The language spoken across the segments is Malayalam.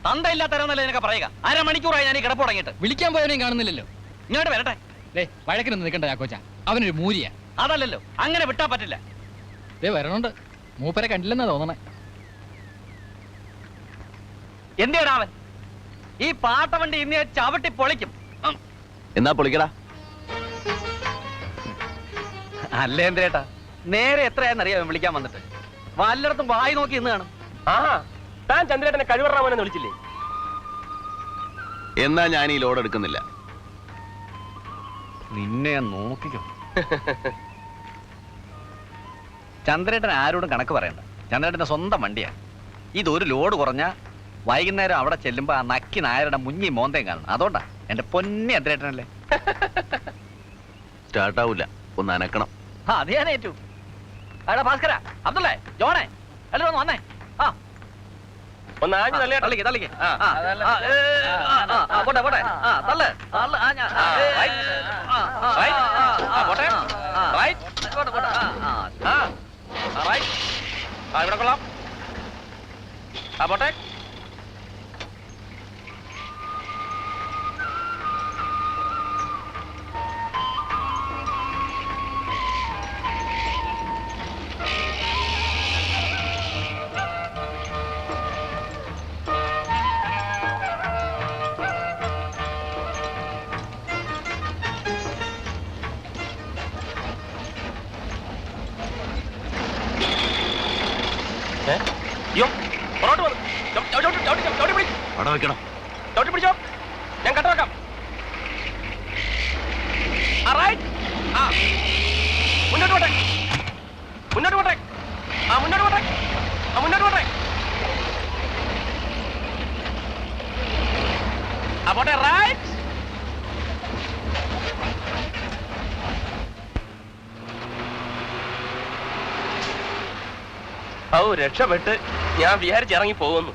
തന്തയില്ലാത്ത തരാന്നല്ലേ നിനക്ക് പറയുക. അരമണിക്കൂറായി ഞാൻ ഈ കിടപ്പ് തുടങ്ങിയിട്ട്. വിളിക്കാൻ പോയവനെയും കാണുന്നില്ലല്ലോ. ഇങ്ങോട്ട് വരട്ടെ. വഴക്കിനൊന്നും നിൽക്കണ്ട ചാക്കോച്ച, അവനൊരു മൂരിയാ. അതല്ലല്ലോ, അങ്ങനെ വിട്ടാ പറ്റില്ല. വരണുണ്ട്, മൂപ്പരെ കണ്ടില്ലെന്നാ തോന്നണേ. എന്തിനാ അവൻ ഈ പാട്ടവണ്ടി ഇന്ന് ചവിട്ടി പൊളിക്കും. എന്നാ പൊളിക്കടാ. അല്ലേ എന്തേട്ടാ, നേരെ എത്രയാണെന്നറിയാം വിളിക്കാൻ വന്നിട്ട്. വല്ലയിടത്തും വായി നോക്കി ഇന്ന് കാണും. താൻ ചന്ദ്രേട്ടനെ കഴിവറാമനെന്ന് വിളിച്ചില്ലേ? എന്നാ ഞാൻ ഈ ലോഡ് എടുക്കുന്നില്ല. നിന്നെ നോക്കിക്കോ. ചന്ദ്രേട്ടൻ ആരോടും കണക്ക് പറയണ്ട. ചന്ദ്രേട്ടന്റെ സ്വന്തം വണ്ടിയാ. ഇതൊരു ലോഡ് കുറഞ്ഞ വൈകുന്നേരം അവിടെ ചെല്ലുമ്പോ ആ നക്കി നായരുടെ മുഞ്ഞി മോന്തയും കാണണം. അതുകൊണ്ടാ എന്റെ പൊന്നി ചന്ദ്രേട്ടനല്ലേ. സ്റ്റാർട്ടാവൂല, ഒന്ന് അനക്കണം. അത് ഞാൻ ഏറ്റു. അടാ ഭാസ്കര, അബ്ദുള്ളേ, ജോണേ, എല്ലാവരും ഒന്ന് വന്നേ. ഒന്ന് ആഞ്ഞു തള്ളിയാ. തള്ളിക്ക് തള്ളിക്ക്. പോട്ടെ പോട്ടെ. തള്ളു തള്ളു. ഇവിടെ കൊള്ളാം. പോട്ടെ. അവിടെ വെക്കണം. പിടിച്ചോ, ഞാൻ കട്ട വെക്കാം. മുന്നോട്ട് പോട്ടെ, മുന്നോട്ട് പോട്ടെ, മുന്നോട്ട് പോട്ടെ, മുന്നോട്ട് പോട്ടെ. പോട്ടെ, റൈറ്റ്. രക്ഷപ്പെട്ട് ഞാൻ വിചാരിച്ചിറങ്ങി പോകുന്നു.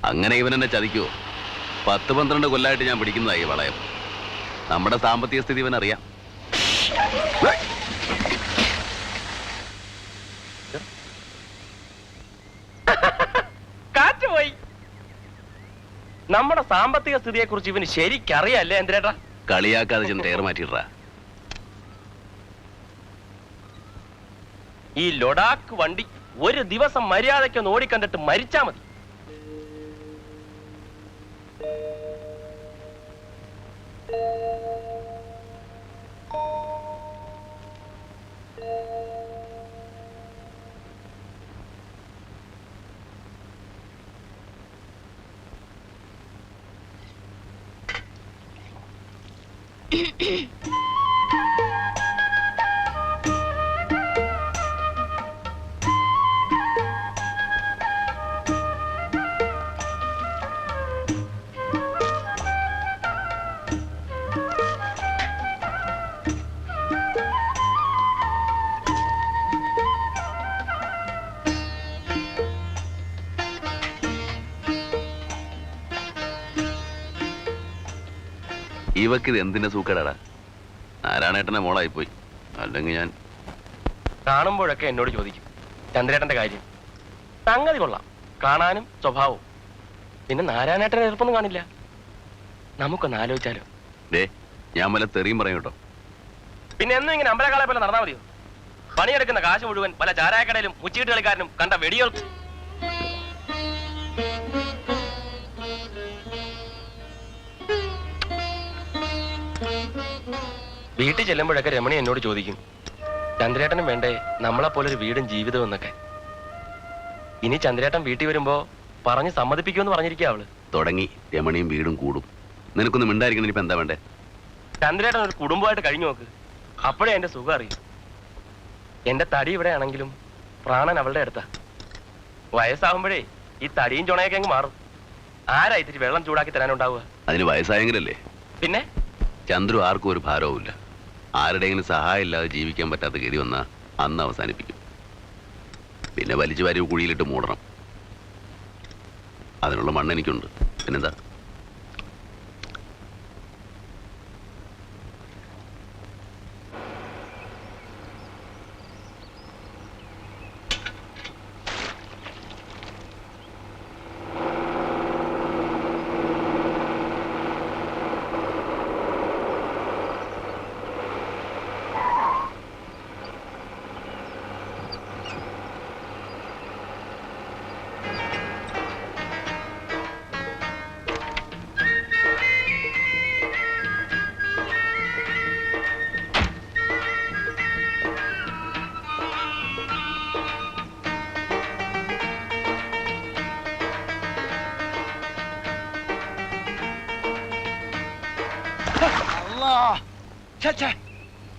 അങ്ങനെ ഇവൻ എന്നെ ചതിക്കുവോ? 10-12 കൊല്ലായിട്ട് ഞാൻ പിടിക്കുന്നതായി വളയം. നമ്മുടെ സാമ്പത്തിക സ്ഥിതി ഇവനറിയാം. കാറ്റ് പോയി. നമ്മുടെ സാമ്പത്തിക സ്ഥിതിയെ കുറിച്ച് ഇവന് ശരിക്കറിയല്ലേ എന്തിനേട്ടാ? കളിയാക്കാതെ ചെന്ന് ടയർ മാറ്റിയിട്ടാ. ഈ ലഡാക്ക് വണ്ടി ഒരു ദിവസം മര്യാദയ്ക്കൊന്ന് ഓടിക്കണ്ടിട്ട് മരിച്ചാ മതി. ഇവക്കിത് എന്തിന്റെ സൂക്കേടാടാ? നാരായണേട്ടന്റെ മോളായിപ്പോയി. അല്ലെങ്കിൽ ഞാൻ കാണുമ്പോഴൊക്കെ എന്നോട് ചോദിക്കും ചന്ദ്രേട്ടന്റെ കാര്യം. സംഗതി കൊള്ളാം, കാണാനും സ്വഭാവവും. പിന്നെ നാരായണേട്ടനെ എളുപ്പമൊന്നും കാണില്ല. നമുക്കൊന്ന് ആലോചിച്ചാലോ? ഞാൻ വല്ല തെറിയും പറയും കേട്ടോ. പിന്നെ എന്നും ഇങ്ങനെ അമ്പലക്കാളെ പോലെ നടന്നാൽ മതിയോ? പണിയെടുക്കുന്ന കാശ് മുഴുവൻ പല ചാരായക്കടയിലും മുച്ചീട്ട് കളിക്കാരനും കണ്ട വെടികൾക്ക്. വീട്ടിൽ ചെല്ലുമ്പോഴൊക്കെ രമണി എന്നോട് ചോദിക്കും, ചന്ദ്രേട്ടനും വേണ്ടേ നമ്മളെപ്പോലൊരു വീടും ജീവിതവും എന്നൊക്കെ. ഇനി ചന്ദ്രേട്ടൻ വീട്ടിൽ വരുമ്പോ പറഞ്ഞ് സമ്മതിപ്പിക്കുമെന്ന് പറഞ്ഞിരിക്കുക അവള്. തുടങ്ങി രമണിയും വീടും കൂടും. നിനക്കൊന്നും മിണ്ടായിരിക്കണം. ഇനിയിപ്പോ എന്താ വേണ്ടേ? ചന്ദ്രേട്ടൻ ഒരു കുടുംബമായിട്ട് കഴിഞ്ഞു നോക്ക്, അപ്പോഴേ എന്റെ സുഖം അറിയും. എന്റെ തടി ഇവിടെ ആണെങ്കിലും പ്രാണൻ അവളുടെ അടുത്താ. വയസ്സാകുമ്പോഴേ ഈ തടിയും ചുണയൊക്കെ അങ്ങ് മാറും. ആരാ ഇത്തിരി വെള്ളം ചൂടാക്കി തരാനുണ്ടാവുക? അതിന് വയസ്സായെങ്കിലല്ലേ. പിന്നെ ചന്ദ്രു ആർക്കും ഒരു ഭാരവുമില്ല. ആരുടെയെങ്കിലും സഹായം ഇല്ലാതെ ജീവിക്കാൻ പറ്റാത്ത ഗതി വന്നാ അന്ന് അവസാനിപ്പിക്കും. പിന്നെ വലിച്ചു വാരി കുഴിയിലിട്ട് മൂടണം. അതിനുള്ള മണ്ണ് എനിക്കുണ്ട്. പിന്നെന്താ?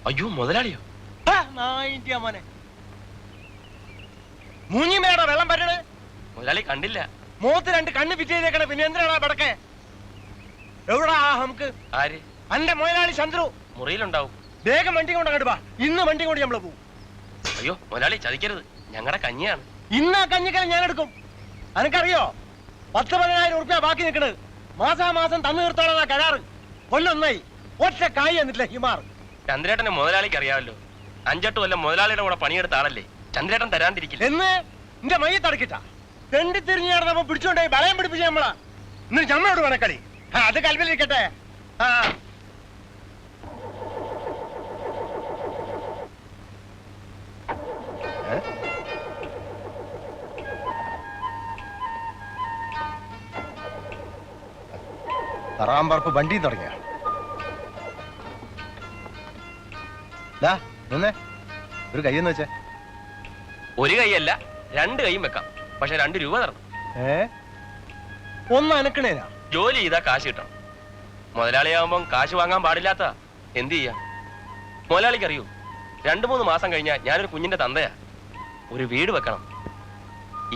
അയ്യോ മുതലാളിയോ? മോനെ മൂഞ്ഞിമേടെ വെള്ളം പറ്റണേ. മുതലാളി കണ്ടില്ല. മൂത്ത് 2 കണ്ണ് ഫിറ്റ് ചെയ്തേക്കണേ. പിന്നെ എന്തിനാ പടക്കെ? എവിടാ നമുക്ക്? ആര്? അന്റെ മുതലാളി ചന്ദ്രു മുറിയിലുണ്ടാവും. വേഗം വണ്ടി കൊണ്ട് അങ്ങോട്ട് വാ. ഇന്ന് വണ്ടി കൊണ്ട് നമ്മള് പോകും. അയ്യോ മുതലാളി ചതിക്കരുത്, ഞങ്ങളുടെ കഞ്ഞിയാണ്. ഇന്ന് ആ കഞ്ഞിക്കല ഞാൻ എടുക്കും. അനക്കറിയോ 10-15,000 ഉറുപ്പ്യ ബാക്കി നിൽക്കണത്. മാസാമാസം തന്നു തീർത്തോളാ കരാറ്. കൊല്ലൊന്നായി ഒറ്റ കായ് എന്നിട്ടില്ല ഹിമാർ. ചന്ദ്രേട്ടനെ മുതലാളിക്ക് അറിയാമല്ലോ. 5-8 കൊല്ലം മുതലാളിയുടെ കൂടെ പണിയെടുത്ത ആളല്ലേ. ചന്ദ്രേട്ടൻ തരാണ്ടിരിക്കില്ല. എന്ന് എന്റെ മയ്യെ തടക്കിട്ടാ തെണ്ടി തിരിഞ്ഞു നടന്നപ്പോ പിടിച്ചോണ്ടേ വളയം പിടിപ്പിച്ച നമ്മളാ. എന്നിട്ട് നമ്മളോട് വേണക്കളി. അത് കൽവിലിരിക്കട്ടെ. ആ തറാമ്പറപ്പ് വണ്ടിയും തുടങ്ങിയ നിന്നേ ഒരു കയ്യെന്ന് വെച്ചേ. ഒരു കൈയല്ല 2 കൈയും വെക്കാം. പക്ഷെ 2 രൂപ തരണം. ഒന്ന് അനക്കണേനാ. ജോലി ചെയ്താ കാശ് കിട്ടണം. മുതലാളിയാവുമ്പം കാശ് വാങ്ങാൻ പാടില്ലാത്ത എന്ത് ചെയ്യാം? മുതലാളിക്ക് അറിയൂ, 2-3 മാസം കഴിഞ്ഞാൽ ഞാനൊരു കുഞ്ഞിന്റെ തന്തയാ. ഒരു വീട് വെക്കണം.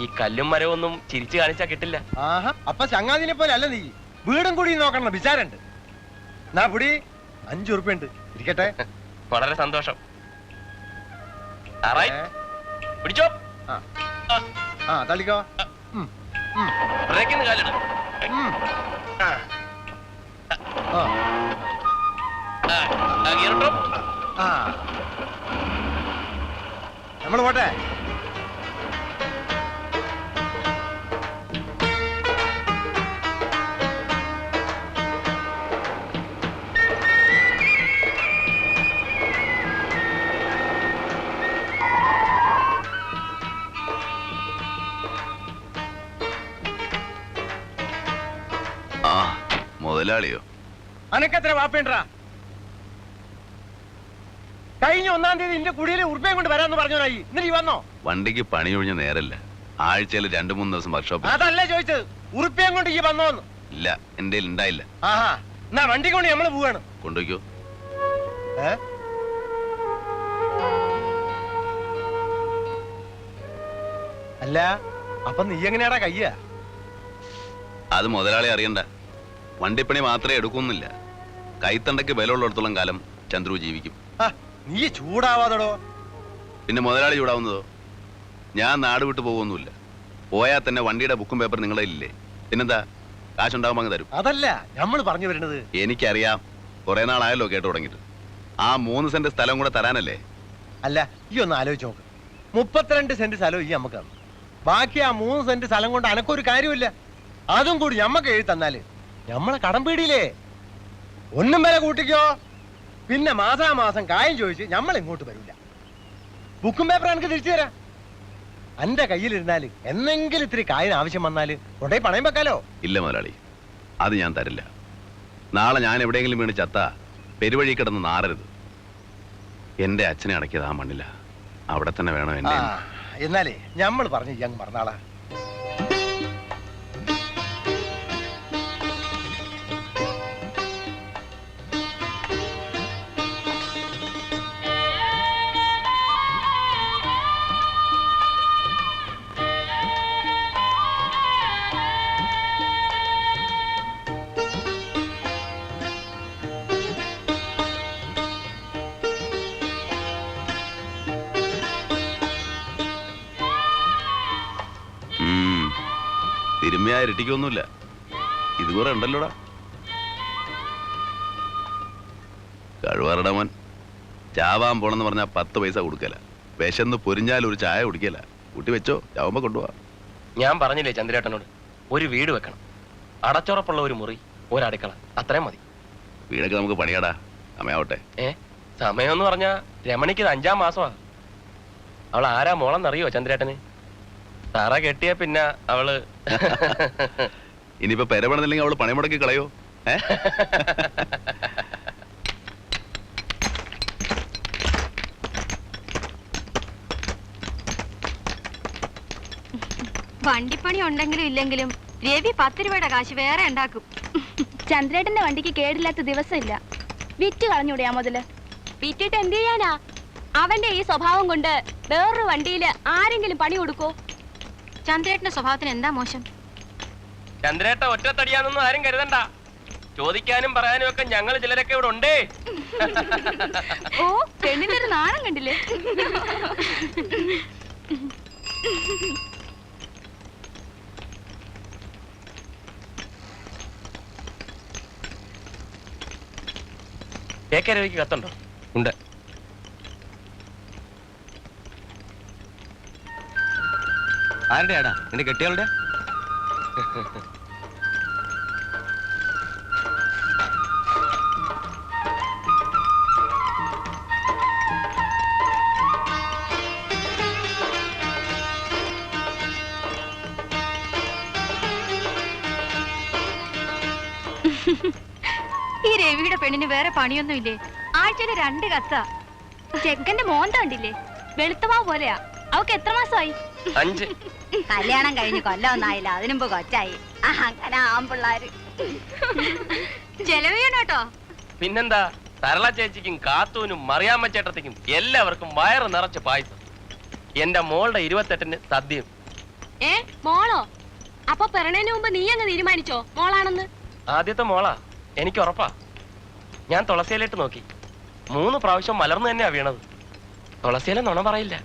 ഈ കല്ലും മരവൊന്നും ചിരിച്ചു കാണിച്ചാ കിട്ടില്ല. ആഹാ, അപ്പൊ ചങ്ങാതിനെ പോലെ അല്ല നീ. വീടും കൂടി നോക്കണം വിചാരണ്ട്. നാ പുടി 5 ഉറുപ്പ്യ ഉണ്ട്. ഇരിക്കട്ടെ. വളരെ സന്തോഷം. പിടിച്ചോ. തള്ളിക്കോ. ബ്രേക്കിന്ന് കാലിട്. നമ്മള് പോട്ടെ. മുതലാളിയോ? അനക്കെത്ര വാപ്പേണ്ടാ? കഴിഞ്ഞ 1-ാം തീയതി എന്റെ കുടിയിൽ ഉറുപ്പ്യം കൊണ്ട് വരാന്ന് പറഞ്ഞോനായി. എന്നിട്ട് വന്നോ? വണ്ടിക്ക് പണി ഒഴിഞ്ഞ നേരല്ല. ആഴ്ചയിൽ 2-3 ദിവസം വർക്ക്ഷോപ്പ്. അതല്ല ചോദിച്ചത്, ഉറുപ്പ്യം കൊണ്ട് ഈ വന്നോന്ന്. ഇല്ല, എന്റെ ഉണ്ടായില്ല. ആഹാ, എന്നാ വണ്ടി കൊണ്ട് നമ്മള് പോവാണ്. കൊണ്ടുപോയിക്കോ. അല്ല, അപ്പൊ നീ എങ്ങനെയാടാ കയ്യ? അത് മുതലാളി അറിയണ്ട. വണ്ടിപ്പണി മാത്രമേ എടുക്കുന്നില്ല. കൈത്തണ്ടയ്ക്ക് ബലമുള്ളിടത്തോളം കാലം ചന്ദ്രു ജീവിക്കും. നീ ചൂടാവാതടോ. പിന്നെ മുതലാളി ചൂടാവുന്നതോ? ഞാൻ നാട് വിട്ടു പോകുന്നില്ല. പോയാൽ തന്നെ വണ്ടിയുടെ ബുക്കും പേപ്പർ നിങ്ങളെ ഇല്ലേ? പിന്നെന്താ, കാശുണ്ടാകുമ്പോൾ അങ്ങ് തരും. അതല്ല നമ്മൾ പറഞ്ഞു വരുന്നത്. എനിക്കറിയാം, കുറെ നാളായല്ലോ കേട്ടു തുടങ്ങിയിട്ട്. ആ 3 സെന്റ് സ്ഥലം കൂടെ തരാനല്ലേ? അല്ല, ഈ ഒന്ന് ആലോചിച്ച് നോക്ക്. 32 സെന്റ് സ്ഥലം ഈ നമുക്ക് തന്നു. ബാക്കി ആ 3 സെന്റ് സ്ഥലം കൊണ്ട് അനക്കൊരു കാര്യമില്ല. അതും കൂടി ഞമ്മക്ക് എഴുതി തന്നാല് ഞമ്മളെ കടം പീടിയില്ലേ? ഒന്നും വില കൂട്ടിക്കോ. പിന്നെ മാസാമാസം കായം ചോദിച്ച് നമ്മൾ ഇങ്ങോട്ട് വരില്ല. ബുക്കും പേപ്പർ എനിക്ക് തിരിച്ചു തരാം. എന്റെ കയ്യിലിരുന്നാല് എന്നെങ്കിലും ഇത്തിരി കായിന് ആവശ്യം വന്നാല് കൊണ്ടേ പണയം വെക്കാലോ. ഇല്ല മുതലാളി, അത് ഞാൻ തരില്ല. നാളെ ഞാൻ എവിടെയെങ്കിലും വീണ് ചത്ത പെരുവഴി കിടന്ന് നാറരുത്. എന്റെ അച്ഛനെ അടക്കിയത് ആ മണ്ണില്ല. അവിടെ തന്നെ വേണം എന്നെ. എന്നാലേ ഞമ്മൾ പറഞ്ഞു അങ്ങ് മറന്നാളാ. തിരുമ്മയാ ഇരട്ടിക്കൊന്നുമില്ല. ഇത് കുറെ ഉണ്ടല്ലോടാ. കഴിവറട മോൻ ചാവാൻ പോണെന്ന് പറഞ്ഞാൽ 10 പൈസ കൊടുക്കല. വിശന്ന് പൊരിഞ്ഞാൽ ഒരു ചായ കുടിക്കല. കൂട്ടി വെച്ചോ, ചാവുമ്പോ കൊണ്ടുപോവാ. ഞാൻ പറഞ്ഞില്ലേ ചന്ദ്രേട്ടനോട്, ഒരു വീട് വെക്കണം. അടച്ചുറപ്പുള്ള ഒരു മുറി, ഒരു അടുക്കള, അത്രയും മതി. വീടൊക്കെ നമുക്ക് പണിയാടാ, സമയാവട്ടെ. സമയം എന്ന് പറഞ്ഞാ രമണിക്ക് 5-ാം മാസമാ. അവൾ ആരാ മോളെന്നറിയോ ചന്ദ്രേട്ടന്? തറ കെട്ടിയ പിന്നെ അവള് ഇനിയിപ്പോ പെരപണില്ലെങ്കിൽ അവള് പണി മുടക്കി കളയോ? വണ്ടിപ്പണി ഉണ്ടെങ്കിലും ഇല്ലെങ്കിലും രവി 10 രൂപയുടെ കാശ് വേറെ ഉണ്ടാക്കും. ചന്ദ്രേട്ടന്റെ വണ്ടിക്ക് കേടില്ലാത്ത ദിവസമില്ല. വിറ്റ് കളഞ്ഞൂടെയാ മുതല്? വിറ്റിട്ട് എന്ത് ചെയ്യാനാ? അവന്റെ ഈ സ്വഭാവം കൊണ്ട് വേറൊരു വണ്ടിയില് ആരെങ്കിലും പണി കൊടുക്കോ? ചന്ദ്രേട്ടന്റെ സ്വഭാവത്തിന് എന്താ മോശം? ചന്ദ്രേട്ട ഒറ്റത്തടിയാന്നൊന്നും ആരും കരുതണ്ട. ചോദിക്കാനും പറയാനും ഒക്കെ ഞങ്ങൾ ചിലരൊക്കെ ഇവിടെ ഉണ്ടേ. ഓ, പെണ്ണിന്റെ ഒരു നാണം കണ്ടില്ലേ? കേക്കരവിക്ക് കത്തുണ്ടോ? ഉണ്ട്. ആരുടെയാടാ? നിന്റെ കെട്ടിയാളുടെ? ഈ രവിയുടെ പെണ്ണിന് വേറെ പണിയൊന്നും ഇല്ലേ? ആഴ്ചയില് 2 കത്താ. ചെക്കന്റെ മോന്ത കണ്ടില്ലേ? വെളുത്തമാ പോലെയാ. അവക്ക് എത്ര മാസമായി? 5. കല്യാണം കഴിഞ്ഞ് കൊല്ലമൊന്നായില്ല, അതിനുമ്പ് കൊച്ചായി. അങ്ങനെ ആമ്പിള്ളാര് ചെലവേണോട്ടോ. പിന്നെന്താ, സരള ചേച്ചിക്കും കാത്തൂനും മറിയാമ്മ ചേട്ടത്തിക്കും എല്ലാവർക്കും വയറ് നിറച്ച് പായസം. എന്റെ മോളുടെ 28-ന് സദ്യയും. മോളോ? അപ്പൊ പിറണേന് മുമ്പ് നീ അങ്ങ് തീരുമാനിച്ചോ മോളാണെന്ന്? ആദ്യത്തെ മോളാ, എനിക്ക് ഉറപ്പാ. ഞാൻ തുളസിയിലിട്ട് നോക്കി, 3 പ്രാവശ്യം മലർന്നു തന്നെയാ വീണത്. തുളസിയിലെ നുണ പറയില്ല.